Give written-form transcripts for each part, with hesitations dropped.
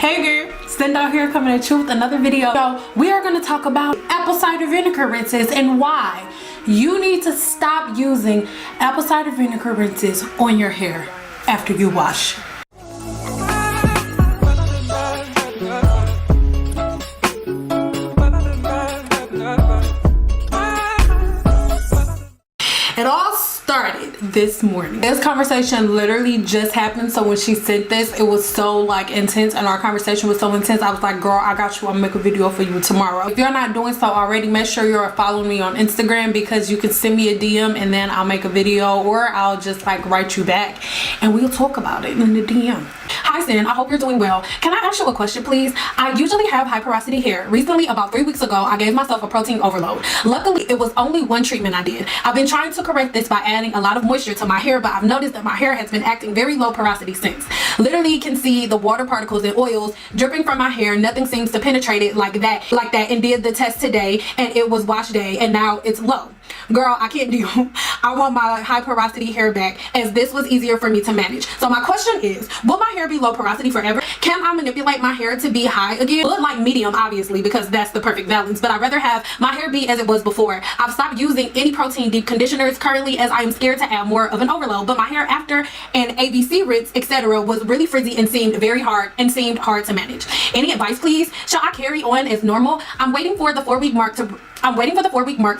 Hey girl, Cyn out here coming at you with another video. So we are going to talk about apple cider vinegar rinses and why you need to stop using apple cider vinegar rinses on your hair after you wash. It all started this morning. This conversation literally just happened, so when she sent this, it was so like intense, and our conversation was so intense. I was like, girl, I got you. I'm gonna make a video for you tomorrow. If you're not doing so already, make sure you're following me on Instagram, because you can send me a DM and then I'll make a video, or I'll just like write you back and we'll talk about it in the DM. Hi Cyn, I hope you're doing well. Can I ask you a question, please? I usually have high porosity hair. Recently, about 3 weeks ago, I gave myself a protein overload. Luckily, it was only one treatment I did. I've been trying to correct this by adding a lot of moisture to my hair, but I've noticed that my hair has been acting very low porosity since. Literally, you can see the water particles and oils dripping from my hair. Nothing seems to penetrate it like that, and did the test today, and it was wash day, and now it's low. Girl, I can't deal. I want my high porosity hair back, as this was easier for me to manage. So my question is, will my hair be low porosity forever? Can I manipulate my hair to be high again? Well, like medium, obviously, because that's the perfect balance, but I'd rather have my hair be as it was before. I've stopped using any protein deep conditioners currently, as I am scared to add more of an overload, but my hair after an ABC rinse, etc., was really frizzy and seemed hard to manage. Any advice, please? Shall I carry on as normal? I'm waiting for the 4-week mark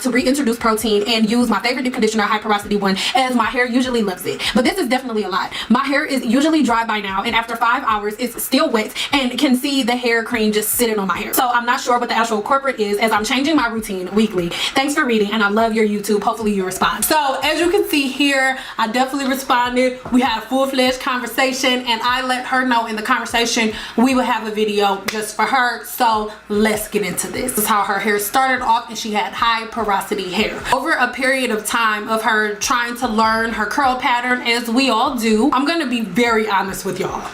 to reintroduce protein and use my favorite deep conditioner, high porosity one, as my hair usually loves it. But this is definitely a lot. My hair is usually dry by now, and after 5 hours it's still wet and can see the hair cream just sitting on my hair. So I'm not sure what the actual culprit is, as I'm changing my routine weekly. Thanks for reading, and I love your YouTube. Hopefully you respond. So as you can see here, I definitely responded. We had a full-fledged conversation, and I let her know in the conversation we would have a video just for her. So let's get into this. This is how her hair started off, and she had high porosity hair. Over a period of time of her trying to learn her curl pattern, as we all do, I'm gonna be very honest with y'all.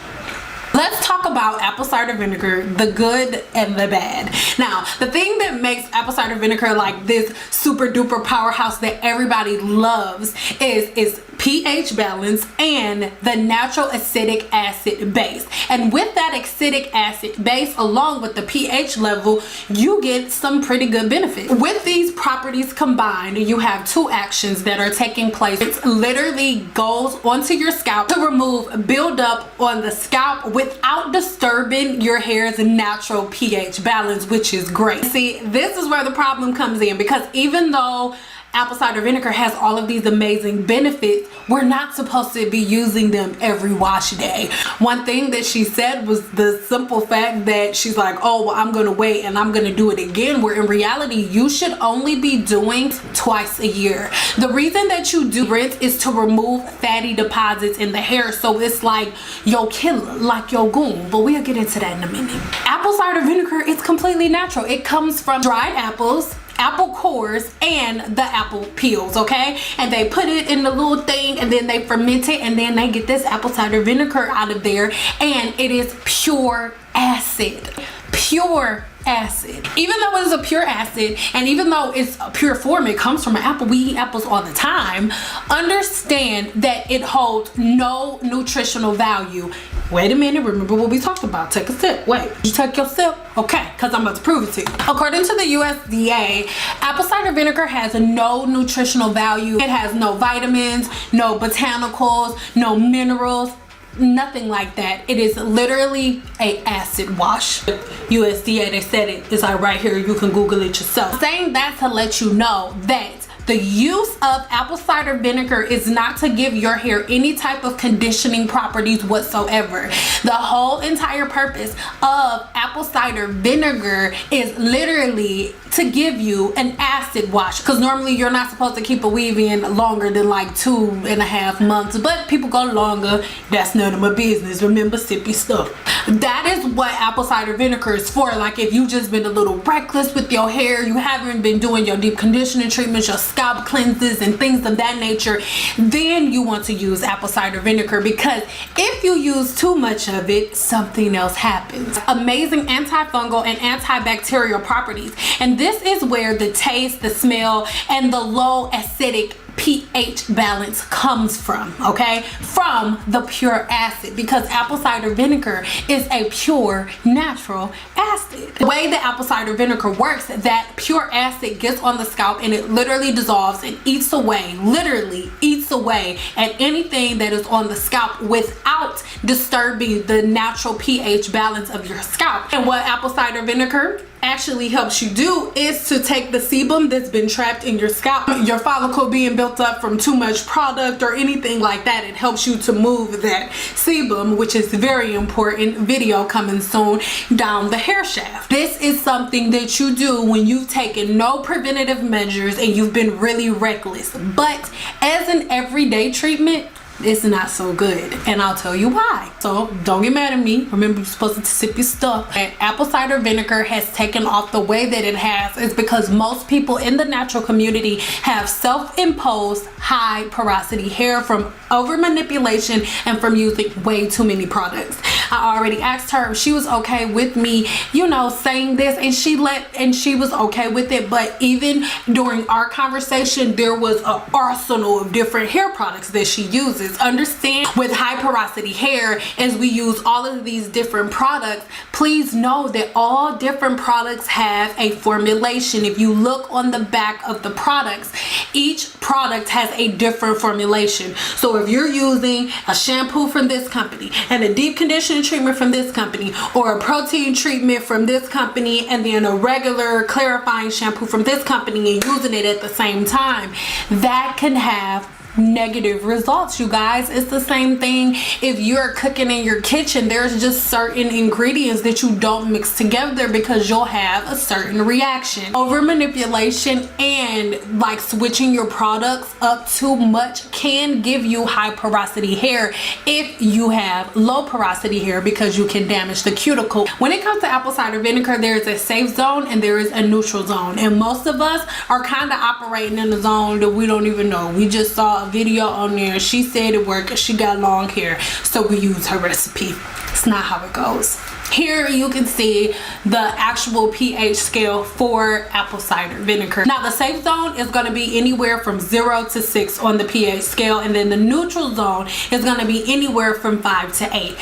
Let's talk about apple cider vinegar, the good and the bad. Now, the thing that makes apple cider vinegar like this super duper powerhouse that everybody loves is its pH balance and the natural acidic acid base. And with that acidic acid base, along with the pH level, you get some pretty good benefits. With these properties combined, you have two actions that are taking place. It literally goes onto your scalp to remove buildup on the scalp without disturbing your hair's natural pH balance, which is great. See, this is where the problem comes in, because even though apple cider vinegar has all of these amazing benefits, we're not supposed to be using them every wash day. One thing that she said was the simple fact that she's like, oh, well, I'm gonna wait and I'm gonna do it again, where in reality you should only be doing twice a year. The reason that you do rinse is to remove fatty deposits in the hair, so it's like your killer, like your goon, but we'll get into that in a minute. Apple cider vinegar is completely natural. It comes from dried apples, apple cores, and the apple peels, okay? And they put it in the little thing, and then they ferment it, and then they get this apple cider vinegar out of there, and it is pure acid. Pure acid. Even though it is a pure acid, and even though it's a pure form, it comes from an apple, we eat apples all the time, understand that it holds no nutritional value. Wait a minute, remember what we talked about. Take a sip. Wait, you take your sip? Okay, because I'm about to prove it to you. According to the USDA, apple cider vinegar has no nutritional value. It has no vitamins, no botanicals, no minerals, nothing like that. It is literally a acid wash. USDA, they said it. It's like right here, you can Google it yourself. Saying that to let you know that the use of apple cider vinegar is not to give your hair any type of conditioning properties whatsoever. The whole entire purpose of apple cider vinegar is literally to give you an acid wash, because normally you're not supposed to keep a weave in longer than like 2.5 months, but people go longer. That's none of my business. Remember, sippy stuff. That is what apple cider vinegar is for. Like if you just been a little reckless with your hair, you haven't been doing your deep conditioning treatments, your scalp cleanses and things of that nature, then you want to use apple cider vinegar, because if you use too much of it, something else happens. Amazing antifungal and antibacterial properties, and this is where the taste, the smell, and the low acidic pH balance comes from, okay? From the pure acid, because apple cider vinegar is a pure natural acid. The way the apple cider vinegar works, that pure acid gets on the scalp and it literally dissolves and eats away, literally eats away at anything that is on the scalp without disturbing the natural pH balance of your scalp. And what apple cider vinegar actually helps you do is to take the sebum that's been trapped in your scalp, your follicle being built up from too much product or anything like that. It helps you to move that sebum, which is very important. Video coming soon, down the hair shaft. This is something that you do when you've taken no preventative measures and you've been really reckless. But as an everyday treatment, it's not so good, and I'll tell you why. So don't get mad at me. Remember, you're supposed to sip your stuff. And apple cider vinegar has taken off the way that it has is because most people in the natural community have self-imposed high porosity hair from over manipulation and from using way too many products. I already asked her if she was okay with me, you know, saying this, and she was okay with it. But even during our conversation, there was an arsenal of different hair products that she uses. Understand, with high porosity hair, as we use all of these different products, please know that all different products have a formulation. If you look on the back of the products, each product has a different formulation. So if you're using a shampoo from this company and a deep conditioning treatment from this company, or a protein treatment from this company, and then a regular clarifying shampoo from this company, and using it at the same time, that can have negative results, you guys. It's the same thing if you're cooking in your kitchen. There's just certain ingredients that you don't mix together because you'll have a certain reaction. Over manipulation and like switching your products up too much can give you high porosity hair if you have low porosity hair, because you can damage the cuticle. When it comes to apple cider vinegar, there is a safe zone and there is a neutral zone, and most of us are kind of operating in a zone that we don't even know. We just saw a video on there, she said it worked, she got long hair, so we use her recipe. It's not how it goes. Here you can see the actual pH scale for apple cider vinegar. Now the safe zone is going to be anywhere from 0 to 6 on the pH scale, and then the neutral zone is going to be anywhere from 5 to 8.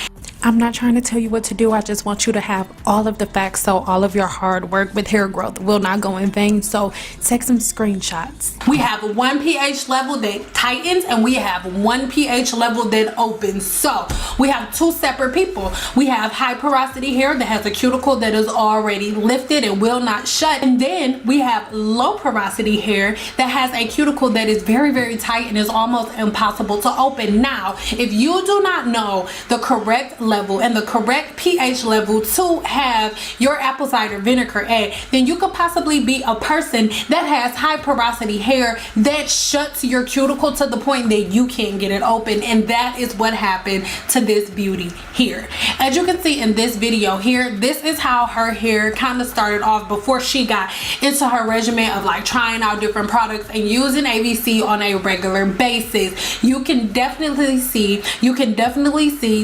I'm not trying to tell you what to do. I just want you to have all of the facts, so all of your hard work with hair growth will not go in vain. So take some screenshots. We have one pH level that tightens and we have one pH level that opens. So we have two separate people. We have high porosity hair that has a cuticle that is already lifted and will not shut. And then we have low porosity hair that has a cuticle that is very, very tight and is almost impossible to open. Now, if you do not know the correct level and the correct pH level to have your apple cider vinegar at, then you could possibly be a person that has high porosity hair that shuts your cuticle to the point that you can't get it open. And that is what happened to this beauty here. As you can see in this video here, this is how her hair kind of started off before she got into her regimen of like trying out different products and using ABC on a regular basis. You can definitely see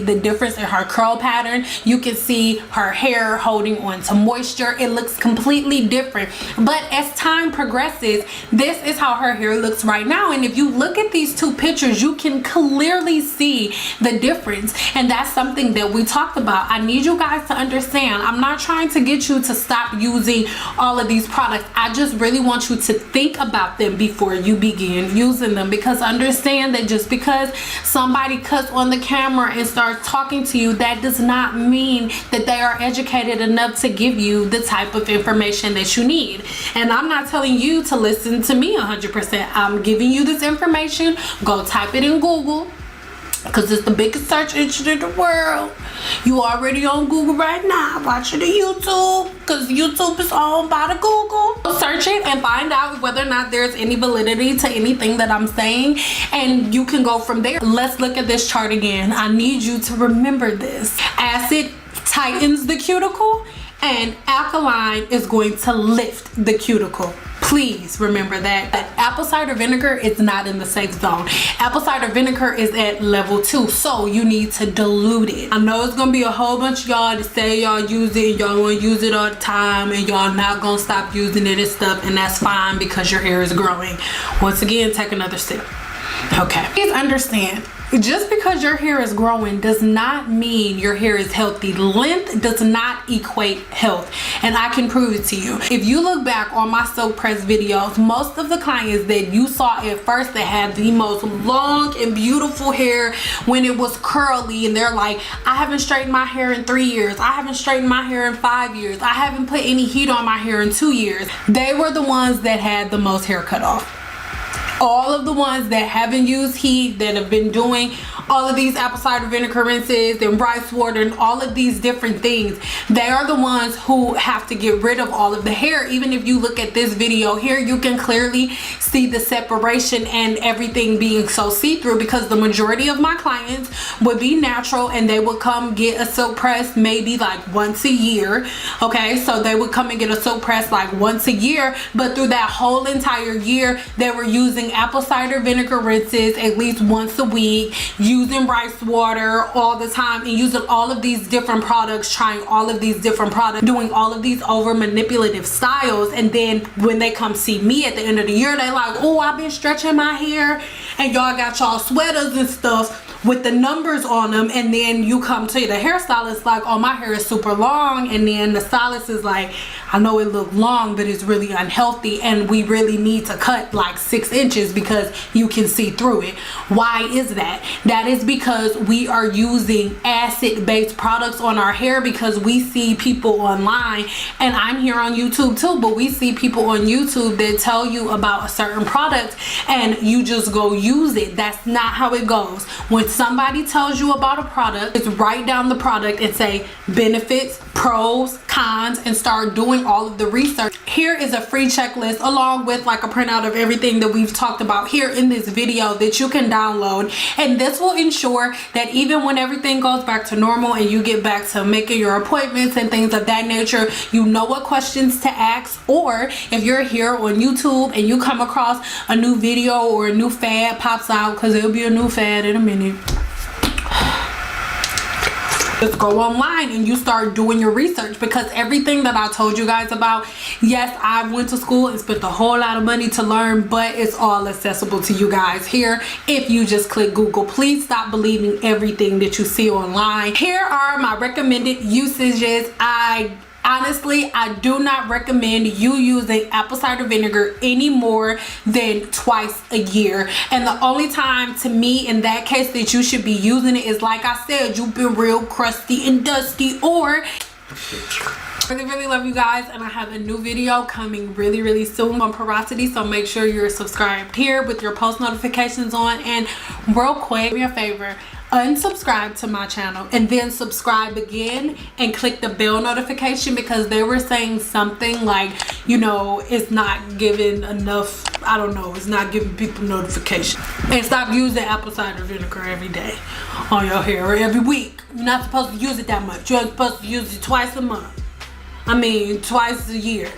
the difference in her curl pattern. You can see her hair holding on to moisture. It looks completely different. But as time progresses, this is how her hair looks right now. And if you look at these two pictures, you can clearly see the difference. And that's something that we talked about. I need you guys to understand, I'm not trying to get you to stop using all of these products. I just really want you to think about them before you begin using them, because understand that just because somebody cuts on the camera and starts talking to you, that does not mean that they are educated enough to give you the type of information that you need. And I'm not telling you to listen to me 100%. I'm giving you this information. Go type it in Google, because it's the biggest search engine in the world. You already on Google right now, watching the YouTube, because YouTube is owned by the Google. Search it and find out whether or not there's any validity to anything that I'm saying, and you can go from there. Let's look at this chart again. I need you to remember this. Acid tightens the cuticle and alkaline is going to lift the cuticle. Please remember that apple cider vinegar is not in the safe zone. Apple cider vinegar is at level 2, so you need to dilute it. I know it's gonna be a whole bunch of y'all that say y'all use it and y'all want to use it all the time and y'all not gonna stop using it and stuff, and that's fine because your hair is growing. Once again, take another sip. Okay, please understand, just because your hair is growing does not mean your hair is healthy. Length does not equate health, and I can prove it to you. If you look back on my silk press videos, most of the clients that you saw at first that had the most long and beautiful hair when it was curly, and they're like, I haven't straightened my hair in 3 years, I haven't straightened my hair in 5 years, I haven't put any heat on my hair in 2 years, they were the ones that had the most hair cut off. All of the ones that haven't used heat, that have been doing all of these apple cider vinegar rinses and rice water and all of these different things, they are the ones who have to get rid of all of the hair. Even if you look at this video here, you can clearly see the separation and everything being so see-through, because the majority of my clients would be natural and they would come get a silk press maybe like once a year. Okay, so they would come and get a silk press like once a year, but through that whole entire year they were using apple cider vinegar rinses at least once a week, using rice water all the time, and using all of these different products, trying all of these different products, doing all of these over manipulative styles. And then when they come see me at the end of the year, they like, oh, I've been stretching my hair, and y'all got y'all sweaters and stuff with the numbers on them, and then you come to the hairstylist like, oh, my hair is super long, and then the stylist is like, I know it look long, but it's really unhealthy, and we really need to cut like 6 inches because you can see through it. Why is that? That is because we are using acid-based products on our hair, because we see people online, and I'm here on YouTube too, but we see people on YouTube that tell you about a certain product and you just go use it. That's not how it goes. When somebody tells you about a product, it's write down the product and say benefits, pros, cons, and start doing all of the research. Here is a free checklist along with like a printout of everything that we've talked about here in this video that you can download, and this will ensure that even when everything goes back to normal and you get back to making your appointments and things of that nature, you know what questions to ask. Or if you're here on YouTube and you come across a new video or a new fad pops out, because there'll be a new fad in a minute, just go online and you start doing your research, because everything that I told you guys about, yes, I went to school and spent a whole lot of money to learn, but it's all accessible to you guys here if you just click Google. Please stop believing everything that you see online. Here are my recommended usages. Honestly, I do not recommend you using apple cider vinegar any more than twice a year. And the only time to me in that case that you should be using it is, like I said, you've been real crusty and dusty, or really love you guys, and I have a new video coming really soon on porosity, so make sure you're subscribed here with your post notifications on. And real quick, do me a favor, unsubscribe to my channel and then subscribe again and click the bell notification, because they were saying something like, you know, it's not giving enough, I don't know, it's not giving people notification. And stop using apple cider vinegar every day on your hair or every week. You're not supposed to use it that much. You're supposed to use it twice a month. I mean, twice a year.